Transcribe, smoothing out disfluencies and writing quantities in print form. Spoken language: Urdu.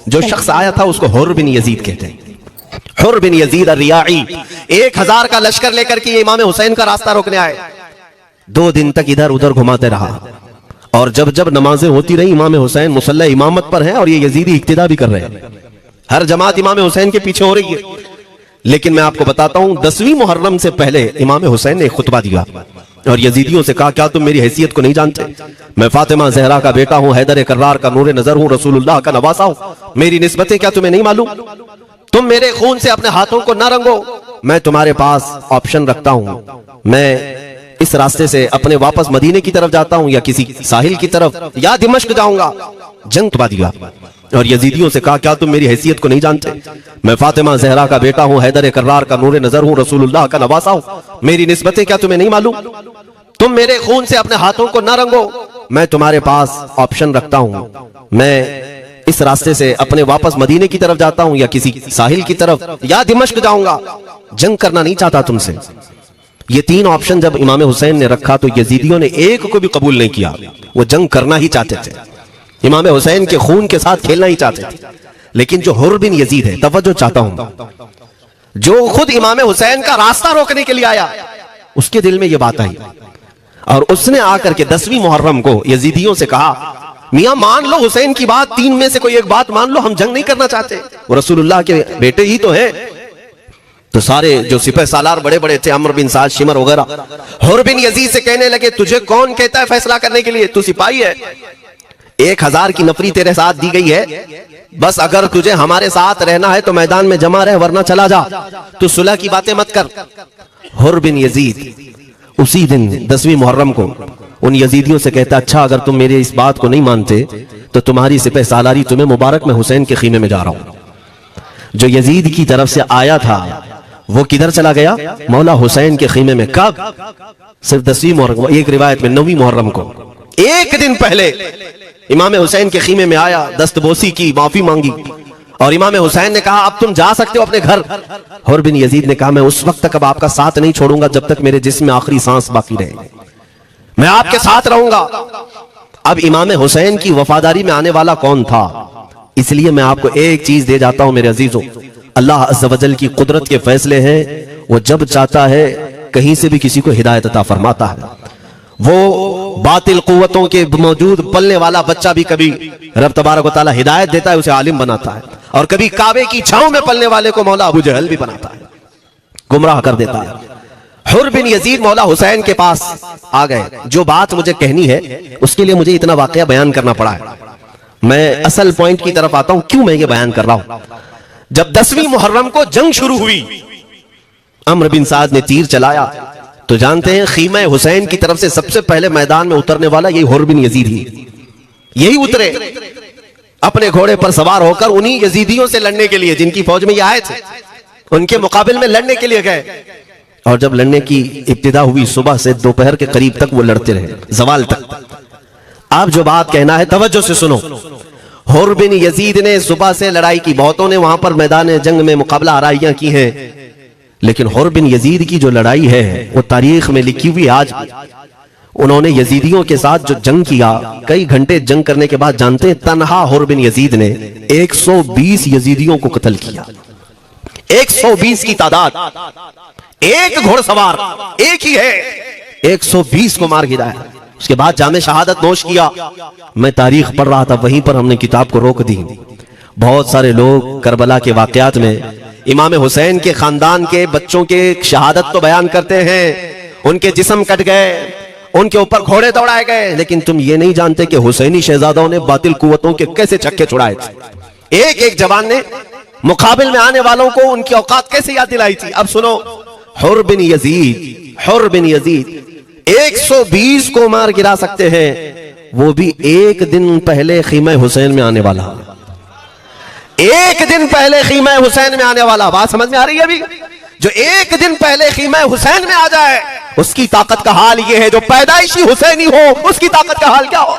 جو شخص آیا تھا اس کو حر بن یزید کہتے ہیں. حر بن یزید الریاعی 1000 کا لشکر لے کر کے امام حسین کا راستہ روکنے آئے. 2 دن تک ادھر ادھر گھماتے رہا اور جب جب نمازیں ہوتی رہی امام حسین مصلی امامت پر ہیں اور یہ یزیدی اقتدا بھی کر رہے ہیں. ہر جماعت امام حسین کے پیچھے ہو رہی ہے. لیکن میں آپ کو بتاتا ہوں 10ویں محرم سے پہلے امام حسین نے ایک خطبہ دیا اور یزیدیوں سے کہا کیا تم میری حیثیت کو نہیں جانتے؟ میں فاطمہ زہرا کا بیٹا ہوں، حیدر کرار کا نور نظر ہوں، رسول اللہ کا نواسا ہوں. میری نسبتیں کیا تمہیں نہیں معلوم؟ تم میرے خون سے اپنے ہاتھوں کو نہ رنگو. میں تمہارے پاس آپشن رکھتا ہوں، میں اس راستے سے اپنے واپس مدینے کی طرف جاتا ہوں یا کسی ساحل کی طرف یا دمشق جاؤں گا. جنگ تبا دیا اور یزیدیوں سے کہا کیا تم میری حیثیت کو نہیں جانتے؟ میں فاطمہ زہرا کا بیٹا ہوں، حیدر کرار کا نور نظر ہوں، رسول اللہ کا نواسا ہوں. میری نسبتیں کیا تمہیں نہیں معلوم؟ تم میرے خون سے اپنے ہاتھوں کو نہ رنگو. میں تمہارے پاس آپشن رکھتا ہوں، میں اس راستے سے اپنے واپس مدینے کی طرف جاتا ہوں یا کسی ساحل کی طرف یا دمشق جاؤں گا. جنگ کرنا نہیں چاہتا تم سے. یہ 3 آپشن جب امام حسین نے رکھا تو یزیدیوں نے ایک کو بھی قبول نہیں کیا. وہ جنگ کرنا ہی چاہتے تھے، امام حسین کے خون کے ساتھ کھیلنا ہی چاہتے تھے. لیکن جو حر بن یزید ہے، توجہ چاہتا ہوں، جو خود امام حسین کا راستہ روکنے کے لیے آیا، اس کے دل میں یہ بات آئی اور اس نے آ کر کے 10ویں محرم کو یزیدیوں سے کہا میاں مان لو حسین کی بات، 3 میں سے کوئی ایک بات مان لو، ہم جنگ نہیں کرنا چاہتے، وہ رسول اللہ کے بیٹے ہی تو ہیں. تو سارے جو سپہ سالار بڑے بڑے تھے، عمرو بن سعد، شمر وغیرہ، حر بن یزید سے کہنے لگے تجھے کون کہتا ہے فیصلہ کرنے کے لیے؟ تو سپاہی ہے. 1000 کی نفری تیرے ساتھ دی گئی ہے، بس اگر تجھے ہمارے ساتھ رہنا ہے تو میدان میں جمع رہ ورنہ چلا جا، تو صلح کی باتیں مت کر. حر بن یزید اسی دن 10ویں محرم کو ان یزیدیوں سے کہتا اچھا اگر تم میرے اس بات کو نہیں مانتے تو تمہاری سپہ سالاری تمہیں مبارک، میں حسین کے خیمے میں جا رہا ہوں. جو یزید کی طرف سے آیا تھا وہ کدھر چلا گیا؟ مولا حسین کے خیمے میں. کب؟ صرف 10ویں محرم، ایک روایت میں 9ویں محرم کو، 1 دن پہلے امام حسین کے خیمے میں آیا، دست بوسی کی، معافی مانگی اور امام حسین نے کہا اب تم جا سکتے ہو اپنے گھر. حر بن یزید نے کہا میں اس وقت تک اب آپ کا ساتھ نہیں چھوڑوں گا جب تک میرے جسم میں آخری سانس باقی رہے، میں آپ کے ساتھ رہوں گا. اب امام حسین کی وفاداری میں آنے والا کون تھا؟ اس لیے میں آپ کو ایک چیز دے جاتا ہوں میرے عزیزوں، اللہ عز و جل کی قدرت کے فیصلے ہیں، وہ جب چاہتا ہے کہیں سے بھی کسی کو ہدایت عطا فرماتا ہے. وہ باطل قوتوں کے موجود پلنے والا بچہ بھی کبھی رب تبارک و تعالی ہدایت دیتا ہے، اسے عالم بناتا ہے، اور کبھی کعبے کی چھاؤں میں پلنے والے کو مولا ابو جہل بھی بناتا ہے، گمراہ کر دیتا ہے. حر بن یزید مولا حسین کے پاس آ گئے. جو بات مجھے کہنی ہے اس کے لیے مجھے اتنا واقعہ بیان کرنا پڑا ہے. میں اصل پوائنٹ کی طرف آتا ہوں کیوں میں یہ بیان کر رہا ہوں. جب 10ویں محرم کو جنگ شروع ہوئی، عمرو بن سعد نے تیر چلایا تو جانتے ہیں خیمہ حسین کی طرف سے سب سے پہلے میدان میں اترنے والا یہی حر بن یزید ہی، یہی اترے اپنے گھوڑے پر سوار ہو کر انہی یزیدیوں سے لڑنے کے لیے جن کی فوج میں یہ آئے تھے، ان کے مقابل میں لڑنے کے لیے گئے. اور جب لڑنے کی ابتدا ہوئی صبح سے دوپہر کے قریب تک وہ لڑتے رہے، زوال تک. آپ جو بات کہنا ہے توجہ سے سنو. حر بن یزید نے صبح سے لڑائی کی، بہتوں نے وہاں پر میدان جنگ میں مقابلہ آرائیاں کی ہیں، لیکن حر بن یزید کی جو لڑائی ہے وہ تاریخ میں لکھی ہوئی. آج انہوں نے یزیدیوں کے ساتھ جو جنگ کیا، کئی گھنٹے جنگ کرنے کے بعد جانتے ہیں تنہا حر بن یزید نے 120 یزیدیوں کو قتل کیا. 120 کی تعداد، ایک گھوڑ سوار ایک ہی ہے، 120 کو مار گرایا. اس کے بعد جام شہادت نوش کیا. میں تاریخ پڑھ رہا تھا، وہیں پر ہم نے کتاب کو روک دی. بہت سارے لوگ کربلا کے واقعات میں امام حسین کے خاندان کے بچوں کے شہادت تو بیان کرتے ہیں، ان کے جسم کٹ گئے، ان کے اوپر گھوڑے دوڑائے گئے، لیکن تم یہ نہیں جانتے کہ حسینی شہزادوں نے باطل قوتوں کے کیسے چھکے چھڑائے تھے. ایک ایک جوان نے مقابل میں آنے والوں کو ان کی اوقات کیسے یاد دلائی تھی. اب سنو، حر بن یزید 120 کو مار گرا سکتے ہیں، وہ بھی 1 دن پہلے خیمہ حسین میں آنے والا، 1 دن پہلے خیمہ حسین میں آنے والا. بات سمجھ میں آ رہی ہے ابھی؟ جو 1 دن پہلے خیمہ حسین میں آ جائے اس کی طاقت کا حال یہ ہے، جو پیدائشی حسینی ہو اس کی طاقت کا حال کیا ہو.